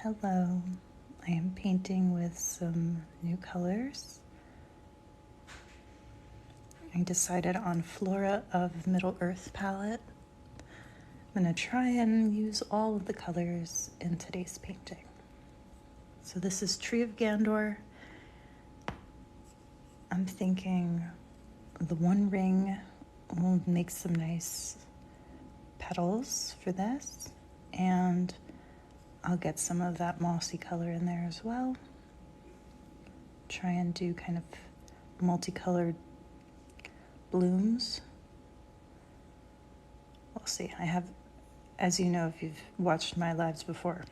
Hello, I am painting with some new colors. I decided on Flora of Middle Earth palette. I'm going to try and use all of the colors in today's painting. So this is Tree of Gandor. I'm thinking the one ring will make some nice petals for this, and I'll get some of that mossy color in there as well. Try and do kind of multicolored blooms. We'll see. I have, as you know, if you've watched my lives before,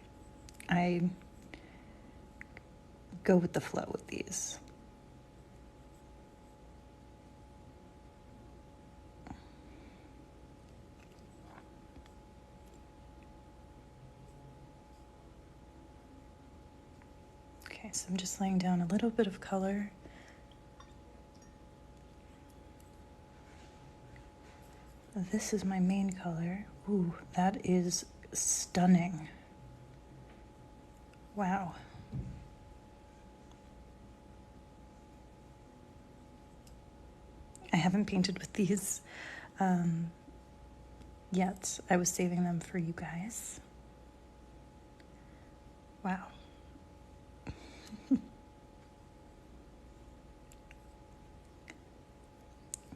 I go with the flow with these. Okay, so I'm just laying down a little bit of color. This is my main color. Ooh, that is stunning. Wow. I haven't painted with these yet. I was saving them for you guys. Wow.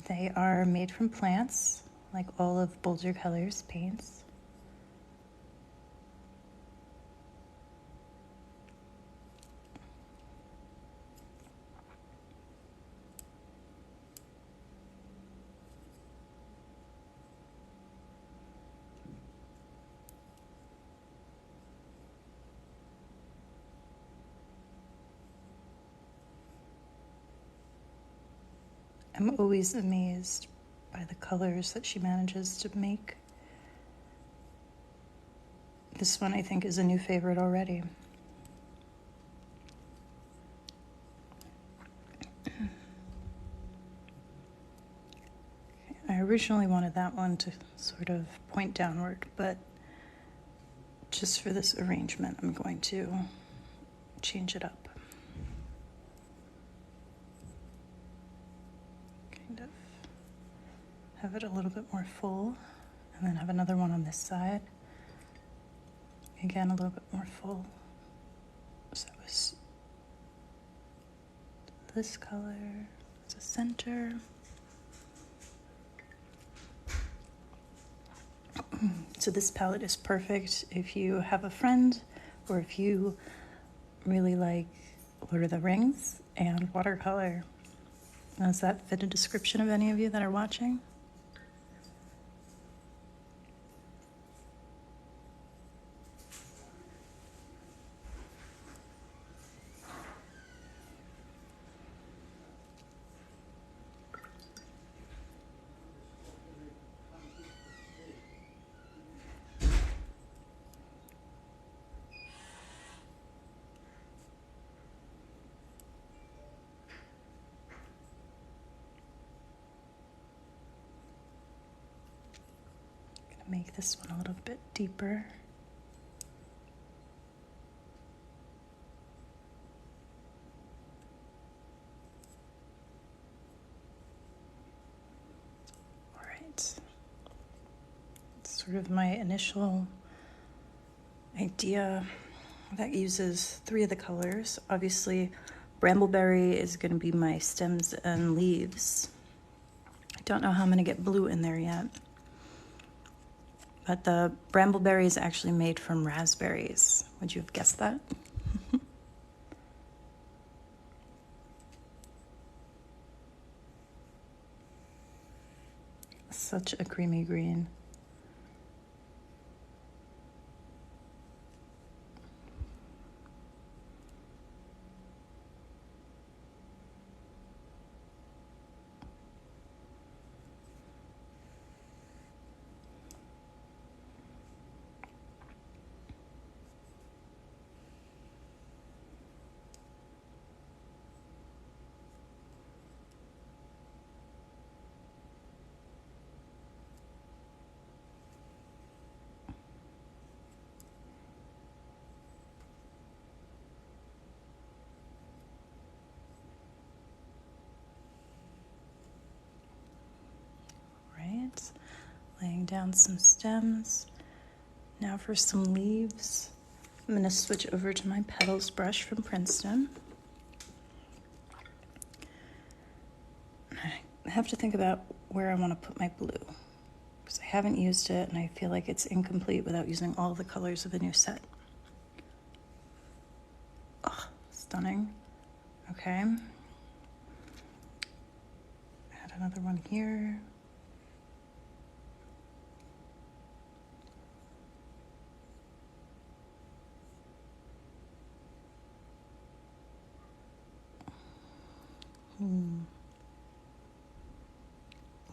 They are made from plants, like all of Boulder Colors paints. I'm always amazed by the colors that she manages to make. This one I think is a new favorite already. I originally wanted that one to sort of point downward, but just for this arrangement, I'm going to change it up. Kind of have it a little bit more full, and then have another one on this side. Again, a little bit more full. So it was this color as a center. So this palette is perfect if you have a friend or if you really like Lord of the Rings and watercolor. Does that fit a description of any of you that are watching? Make this one a little bit deeper. All right. It's sort of my initial idea that uses 3 of the colors. Obviously, brambleberry is going to be my stems and leaves. I don't know how I'm going to get blue in there yet. But the brambleberry is actually made from raspberries. Would you have guessed that? Such a creamy green. laying down some stems. Now for some leaves. I'm going to switch over to my petals brush from Princeton. I have to think about where I want to put my blue, because I haven't used it and I feel like it's incomplete without using all the colors of the new set. Oh, stunning. Okay. Add another one here.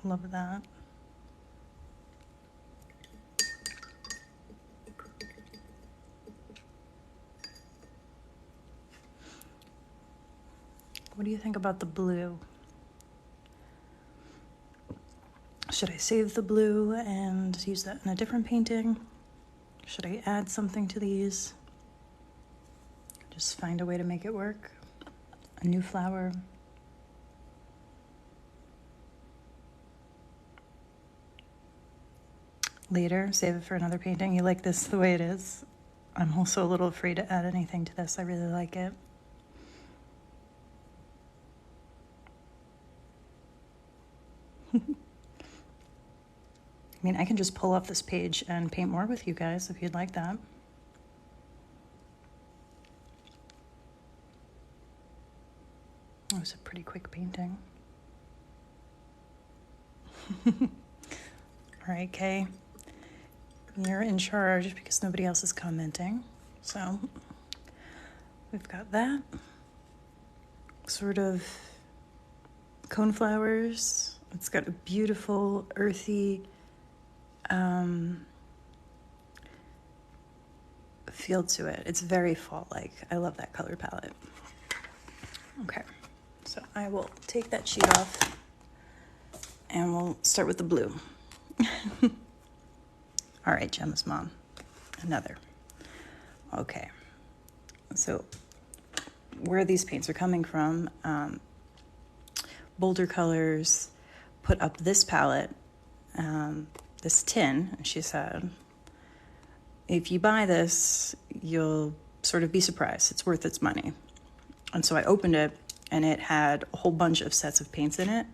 Love that. What do you think about the blue? Should I save the blue and use that in a different painting? Should I add something to these? Just find a way to make it work. A new flower. Later, save it for another painting. You like this the way it is? I'm also a little afraid to add anything to this. I really like it. I mean, I can just pull off this page and paint more with you guys if you'd like that. It was a pretty quick painting. All right, Kay. You're in charge because nobody else is commenting. So we've got that. Sort of coneflowers. It's got a beautiful, earthy feel to it. It's very fall-like. I love that color palette. Okay, so I will take that sheet off and we'll start with the blue. All right, Gemma's mom, another. Okay, so where these paints are coming from, Boulder Colors put up this palette, this tin, and she said, if you buy this, you'll sort of be surprised. It's worth its money. And so I opened it, and it had a whole bunch of sets of paints in it.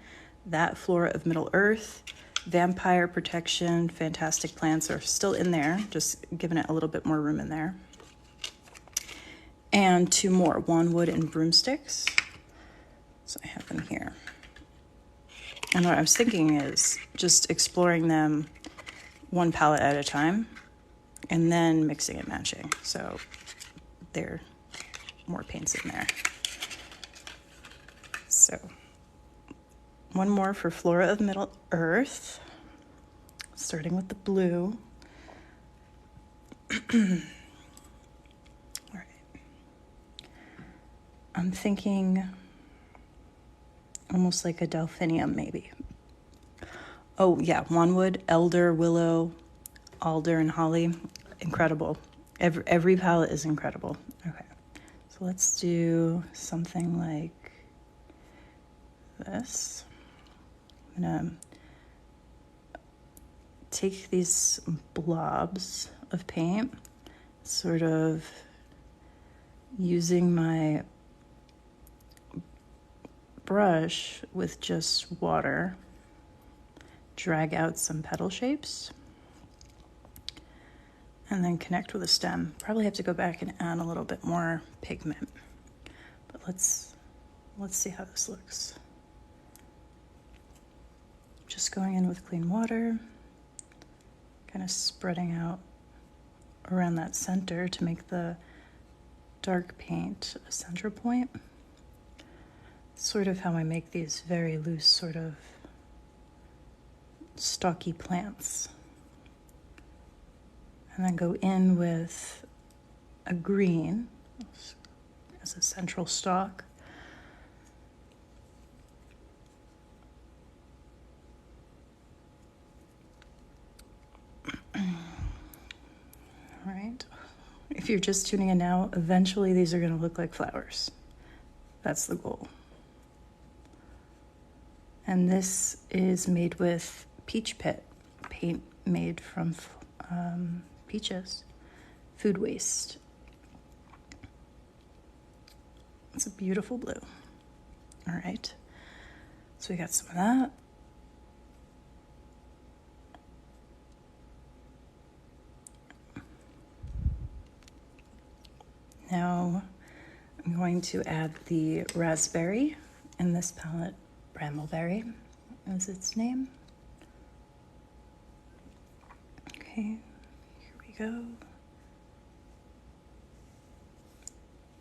That Flora of Middle Earth, Vampire Protection, Fantastic Plants are still in there, just giving it a little bit more room in there. And two more, Wanwood and Broomsticks. So I have them here. And what I was thinking is just exploring them one palette at a time and then mixing and matching. So there are more paints in there. So one more for Flora of Middle Earth, starting with the blue. All right. I'm thinking almost like a delphinium, maybe. Oh, yeah, Wanwood, Elder, Willow, Alder, and Holly. Incredible. Every palette is incredible. Okay, so let's do something like this. I'm gonna take these blobs of paint, sort of using my brush with just water, drag out some petal shapes, and then connect with a stem. Probably have to go back and add a little bit more pigment, but let's see how this looks. Just going in with clean water, kind of spreading out around that center to make the dark paint a center point. Sort of how I make these very loose, sort of stocky plants. And then go in with a green as a central stalk. All right. If you're just tuning in now, eventually these are going to look like flowers. That's the goal. And this is made with Peach Pit paint made from peaches, food waste. It's a beautiful blue. All right, so we got some of that. Now I'm going to add the raspberry in this palette. Brambleberry is its name. Okay, here we go.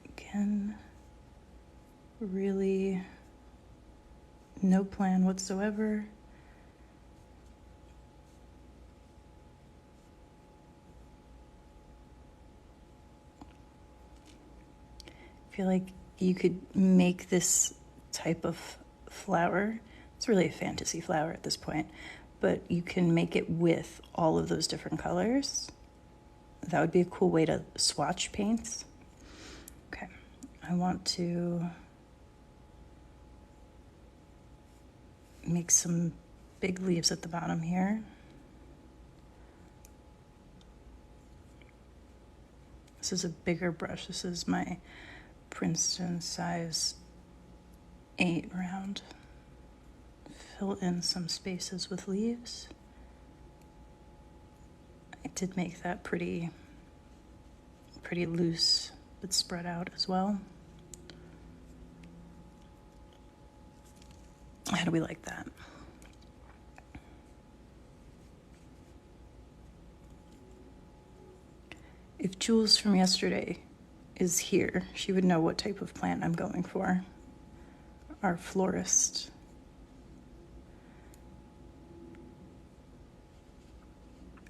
Again, really no plan whatsoever. I feel like you could make this type of flower. It's really a fantasy flower at this point, but you can make it with all of those different colors. That would be a cool way to swatch paints. Okay, I want to make some big leaves at the bottom here. This is a bigger brush. This is my Princeton size 8 round. Fill in some spaces with leaves. I did make that pretty loose, but spread out as well. How do we like that? If Jules from yesterday is here, she would know what type of plant I'm going for. Our florist.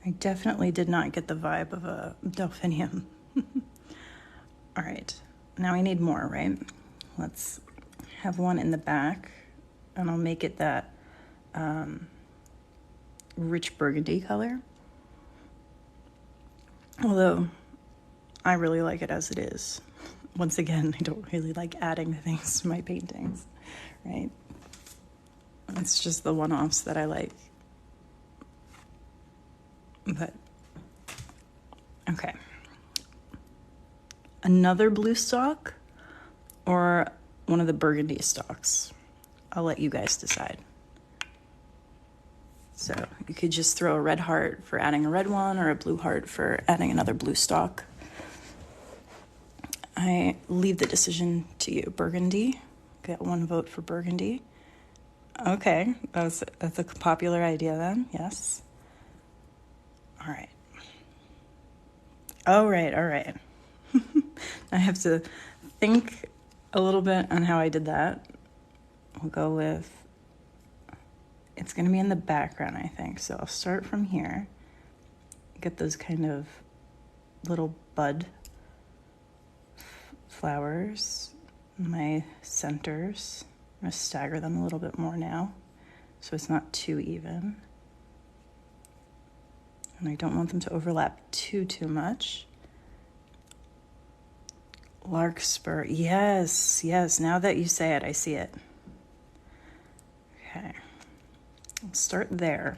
I definitely did not get the vibe of a delphinium. All right, now I need more, right? Let's have one in the back, and I'll make it that rich burgundy color. Although I really like it as it is. Once again, I don't really like adding things to my paintings, right? It's just the one-offs that I like. But, okay. Another blue stalk or one of the burgundy stalks? I'll let you guys decide. So you could just throw a red heart for adding a red one or a blue heart for adding another blue stalk. I leave the decision to you. Burgundy. Got one vote for burgundy. Okay, that's a popular idea then, yes. All right. All right. I have to think a little bit on how I did that. We'll go with, it's going to be in the background, I think. So I'll start from here. Get those kind of little bud flowers, my centers. I'm going to stagger them a little bit more now so it's not too even. And I don't want them to overlap too much. Larkspur, yes, now that you say it, I see it. Okay, let's start there.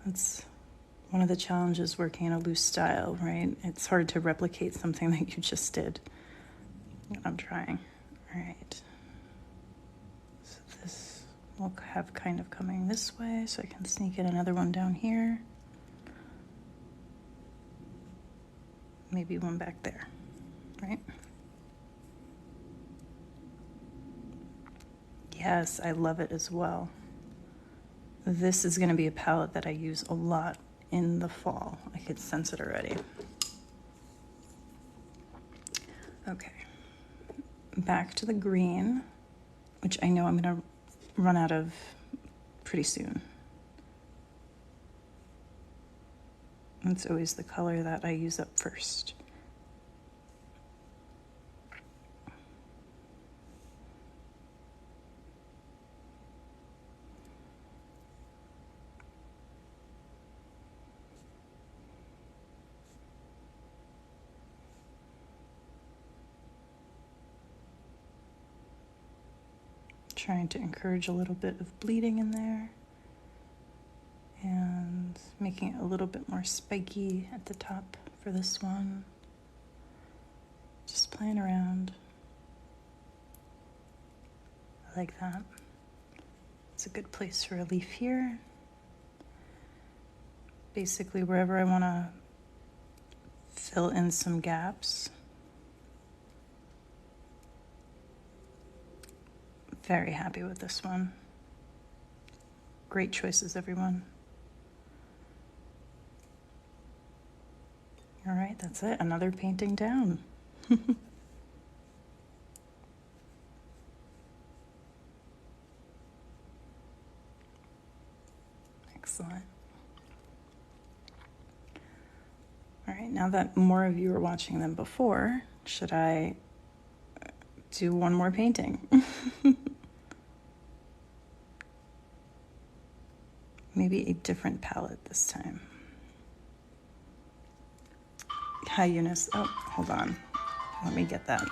That's one of the challenges working in a loose style, right? It's hard to replicate something that you just did. I'm trying. All right. So this will have kind of coming this way, so I can sneak in another one down here. Maybe one back there, right? Yes, I love it as well. This is going to be a palette that I use a lot in the fall. I could sense it already. Okay, back to the green, which I know I'm going to run out of pretty soon. That's always the color that I use up first. trying to encourage a little bit of bleeding in there and making it a little bit more spiky at the top for this one. Just playing around. I like that. It's a good place for a leaf here. Basically, wherever I want to fill in some gaps. Very happy with this one. Great choices, everyone. All right, that's it. Another painting down. Excellent. All right, now that more of you are watching than before, should I do one more painting? Maybe a different palette this time. Hi, Eunice. Oh, hold on. Let me get that.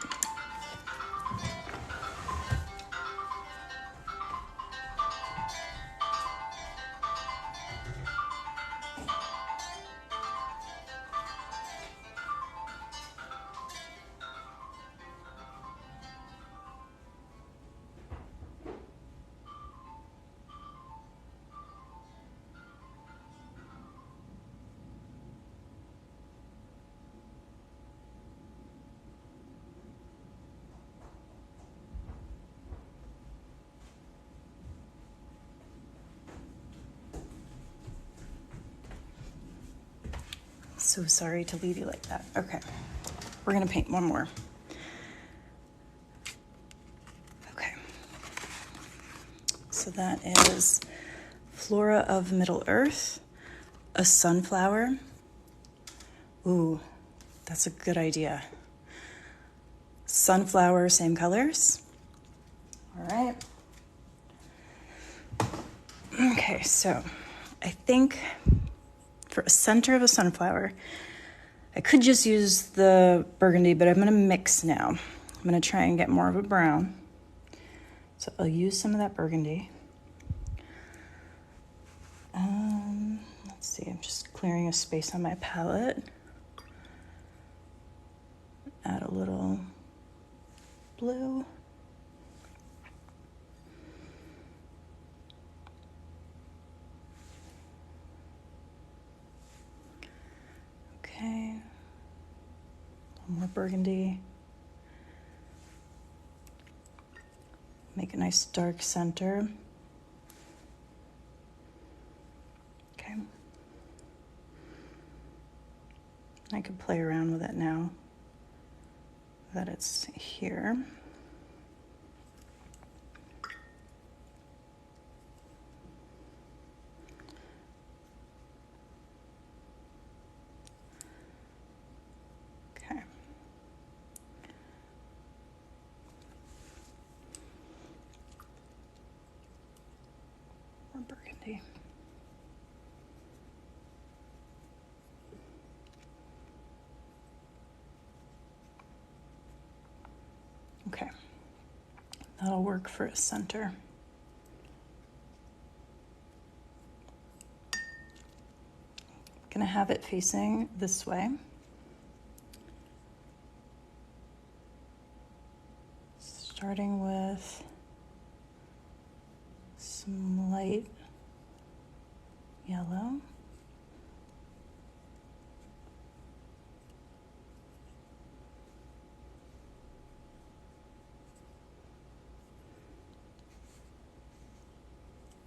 So sorry to leave you like that. Okay, we're gonna paint one more. Okay, so that is Flora of Middle Earth, a sunflower. Ooh, that's a good idea. Sunflower, same colors. All right. Okay, so I think for a center of a sunflower, I could just use the burgundy, but I'm gonna mix now. I'm gonna try and get more of a brown. So I'll use some of that burgundy. Let's see, I'm just clearing a space on my palette. Add a little blue. Okay, a little more burgundy. Make a nice dark center. Okay. I could play around with it now that it's here. Okay. More burgundy. Okay, that'll work for a center. Gonna have it facing this way. Starting with some light yellow.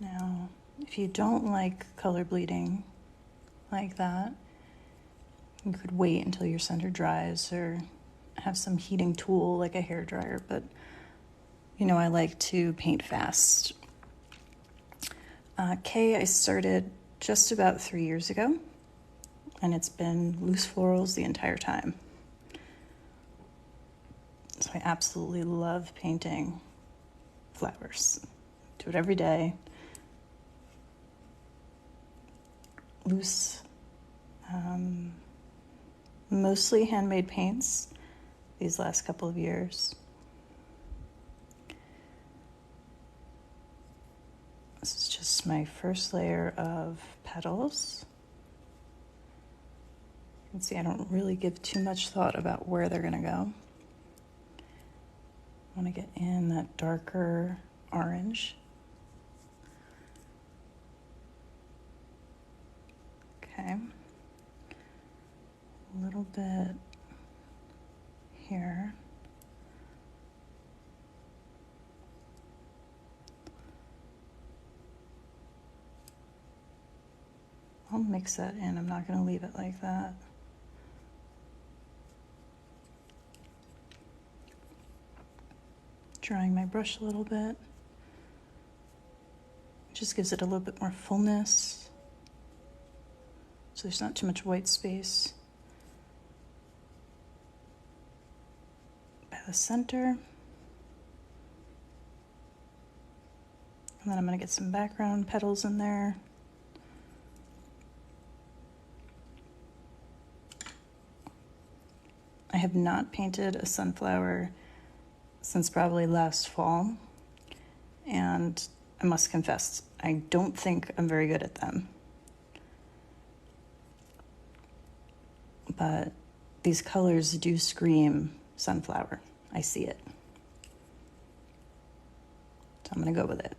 Now, if you don't like color bleeding like that, you could wait until your center dries or have some heating tool like a hair dryer, but you know I like to paint fast. Kay, I started just about 3 years ago, and it's been loose florals the entire time. So I absolutely love painting flowers. Do it every day. Loose, mostly handmade paints these last couple of years. This is just my first layer of petals. You can see I don't really give too much thought about where they're gonna go. I want to get in that darker orange. Okay. A little bit here. I'll mix that in. I'm not going to leave it like that. Drying my brush a little bit. Just gives it a little bit more fullness. So there's not too much white space. By the center. And then I'm going to get some background petals in there. I have not painted a sunflower since probably last fall, and I must confess, I don't think I'm very good at them. But these colors do scream sunflower. I see it. So I'm going to go with it.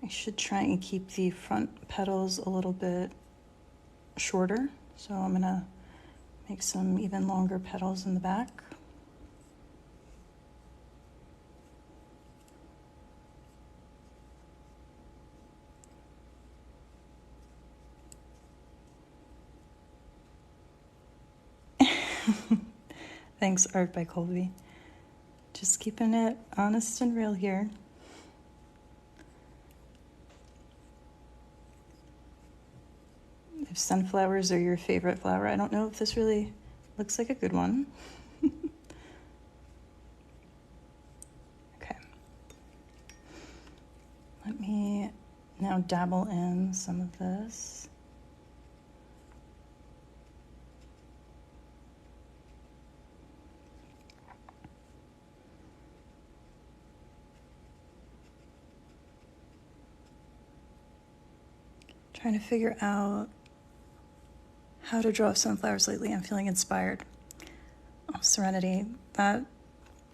I should try and keep the front petals a little bit shorter. So I'm going to make some even longer petals in the back. Thanks, Art by Colby. Just keeping it honest and real here. If sunflowers are your favorite flower, I don't know if this really looks like a good one. Okay. Let me now dabble in some of this. Trying to figure out how to draw sunflowers lately. I'm feeling inspired. Oh, Serenity, that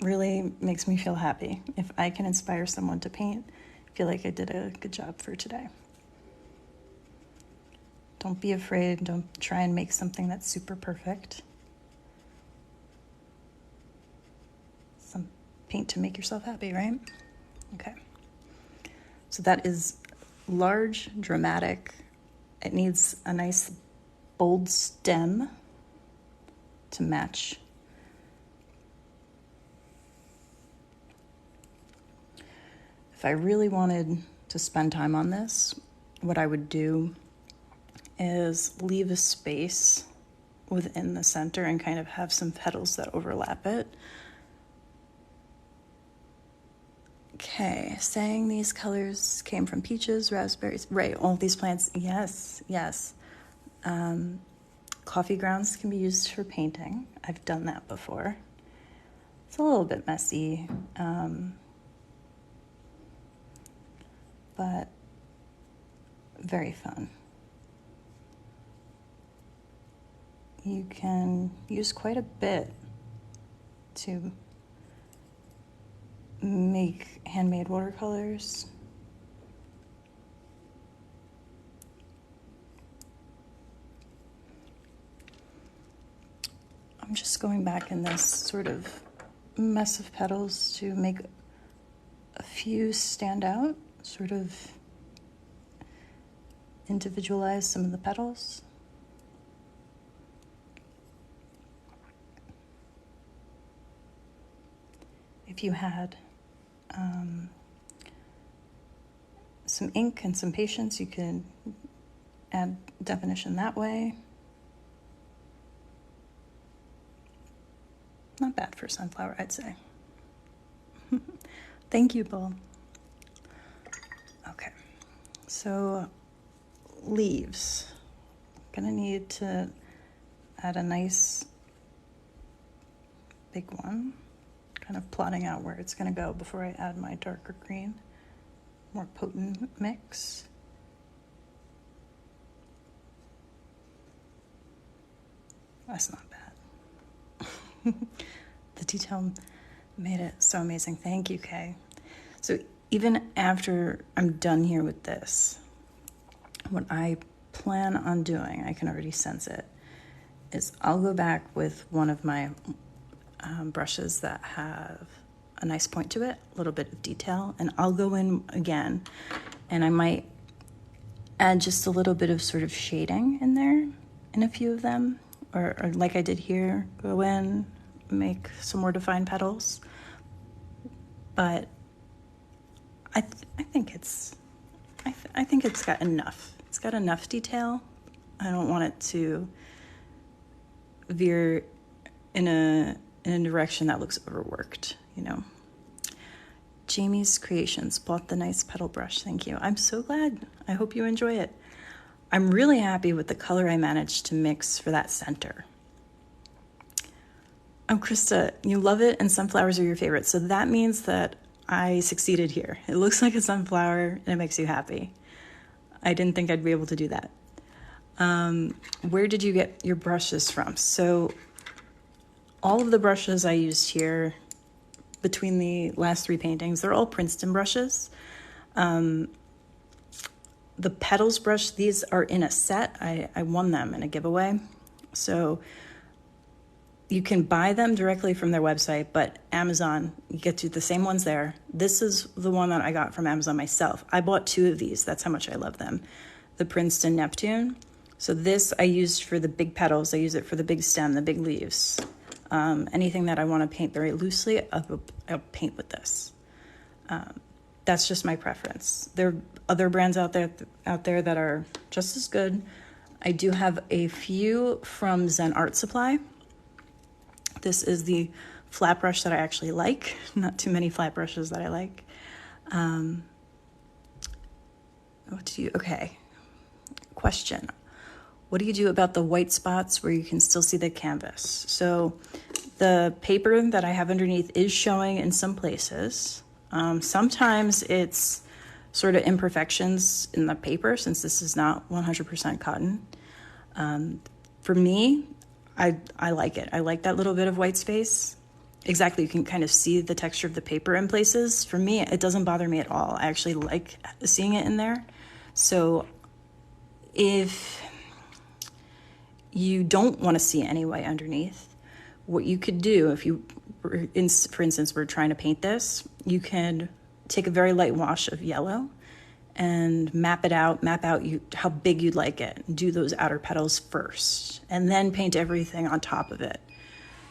really makes me feel happy. If I can inspire someone to paint, I feel like I did a good job for today. Don't be afraid. Don't try and make something that's super perfect. Paint to make yourself happy, right? Okay. So that is large, dramatic. It needs a nice bold stem to match. If I really wanted to spend time on this, what I would do is leave a space within the center and kind of have some petals that overlap it. Okay, saying these colors came from peaches, raspberries, right, all these plants, yes, yes. Coffee grounds can be used for painting. I've done that before. It's a little bit messy, but very fun. You can use quite a bit to make handmade watercolors. I'm just going back in this sort of mess of petals to make a few stand out, sort of individualize some of the petals. If you had some ink and some patience, you could add definition that way. Not bad for sunflower, I'd say. Thank you, Bull. Okay, so leaves. Gonna need to add a nice big one. Kind of plotting out where it's gonna go before I add my darker green, more potent mix. That's not bad. The detail made it so amazing. Thank you, Kay. So even after I'm done here with this, what I plan on doing, I can already sense it, is I'll go back with one of my brushes that have a nice point to it, a little bit of detail, and I'll go in again and I might add just a little bit of sort of shading in there in a few of them, or like I did here, go in, make some more defined petals. But I think it's got enough. It's got enough detail. I don't want it to veer in a direction that looks overworked, you know. Jamie's Creations bought the nice petal brush. Thank you. I'm so glad. I hope you enjoy it. I'm really happy with the color I managed to mix for that center. Oh, Krista, you love it and sunflowers are your favorite. So that means that I succeeded here. It looks like a sunflower and it makes you happy. I didn't think I'd be able to do that. Where did you get your brushes from? So all of the brushes I used here between the last 3 paintings, they're all Princeton brushes. The petals brush, these are in a set. I won them in a giveaway. So you can buy them directly from their website, but Amazon, you get to the same ones there. This is the one that I got from Amazon myself. I bought 2 of these. That's how much I love them. The Princeton Neptune. So this I used for the big petals. I use it for the big stem, the big leaves. Anything that I want to paint very loosely, I'll paint with this. That's just my preference. There are other brands out there that are just as good. I do have a few from Zen Art Supply. This is the flat brush that I actually like. Not too many flat brushes that I like. Okay. Question. What do you do about the white spots where you can still see the canvas? So the paper that I have underneath is showing in some places. Sometimes it's sort of imperfections in the paper, since this is not 100% cotton. For me, I like it. I like that little bit of white space. Exactly, you can kind of see the texture of the paper in places. For me, it doesn't bother me at all. I actually like seeing it in there. So if you don't want to see any white underneath, what you could do, if you, for instance, were trying to paint this, you can take a very light wash of yellow and map out how big you'd like it. Do those outer petals first, and then paint everything on top of it.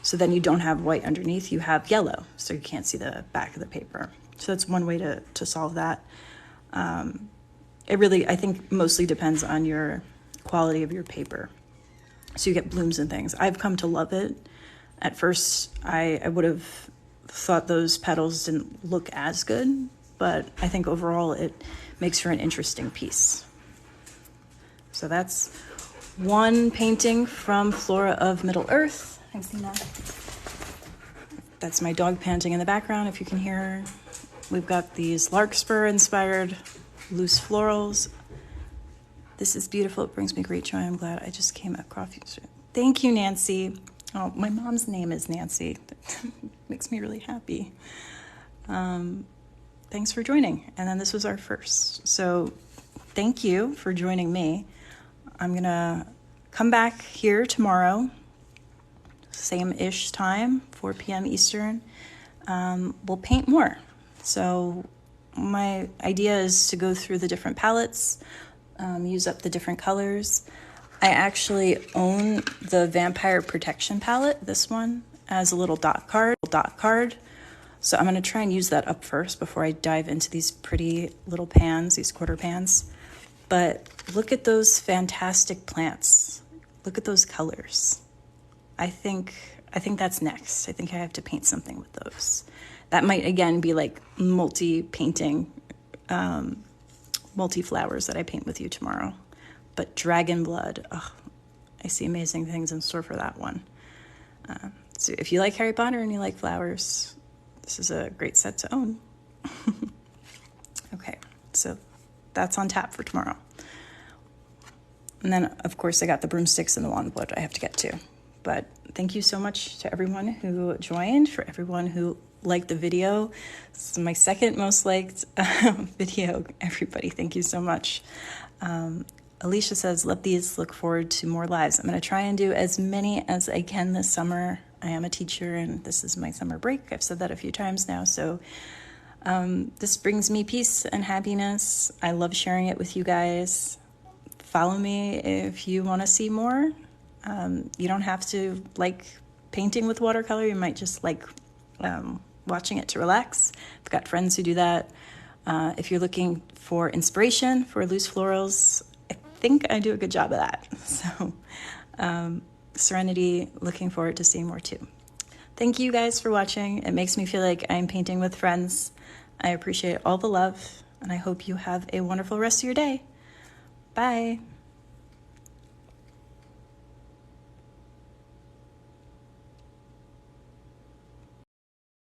So then you don't have white underneath, you have yellow, so you can't see the back of the paper. So that's one way to solve that. It really, I think, mostly depends on your quality of your paper. So you get blooms and things. I've come to love it. At first, I would have thought those petals didn't look as good, but I think overall it makes for an interesting piece. So that's one painting from Flora of Middle Earth. I've seen that. That's my dog panting in the background, if you can hear her. We've got these larkspur-inspired loose florals. This is beautiful. It brings me great joy. I'm glad I just came across you. Thank you, Nancy. Oh, my mom's name is Nancy. That makes me really happy. Thanks for joining. And then this was our first. So thank you for joining me. I'm going to come back here tomorrow, same-ish time, 4 p.m. Eastern. We'll paint more. So my idea is to go through the different palettes, use up the different colors. I actually own the Vampire Protection palette, this one, as a little dot card. So I'm going to try and use that up first before I dive into these pretty little pans, these quarter pans. But look at those fantastic plants. Look at those colors. I think that's next. I think I have to paint something with those. That might, again, be like multi-painting, multi-flowers that I paint with you tomorrow. But dragon blood, oh, I see amazing things in store for that one. So if you like Harry Potter and you like flowers, this is a great set to own. Okay, so that's on tap for tomorrow. And then, of course, I got the broomsticks and the wandwood I have to get to. But thank you so much to everyone who joined, for everyone who liked the video. This is my second most liked video. Everybody, thank you so much. Alicia says, love these, look forward to more lives. I'm going to try and do as many as I can this summer. I am a teacher and this is my summer break. I've said that a few times now. So this brings me peace and happiness. I love sharing it with you guys. Follow me if you want to see more. You don't have to like painting with watercolor. You might just like watching it to relax. I've got friends who do that. If you're looking for inspiration for loose florals, I think I do a good job of that. So Serenity, looking forward to seeing more too. Thank you guys for watching. It makes me feel like I'm painting with friends. I appreciate all the love, and I hope you have a wonderful rest of your day. Bye.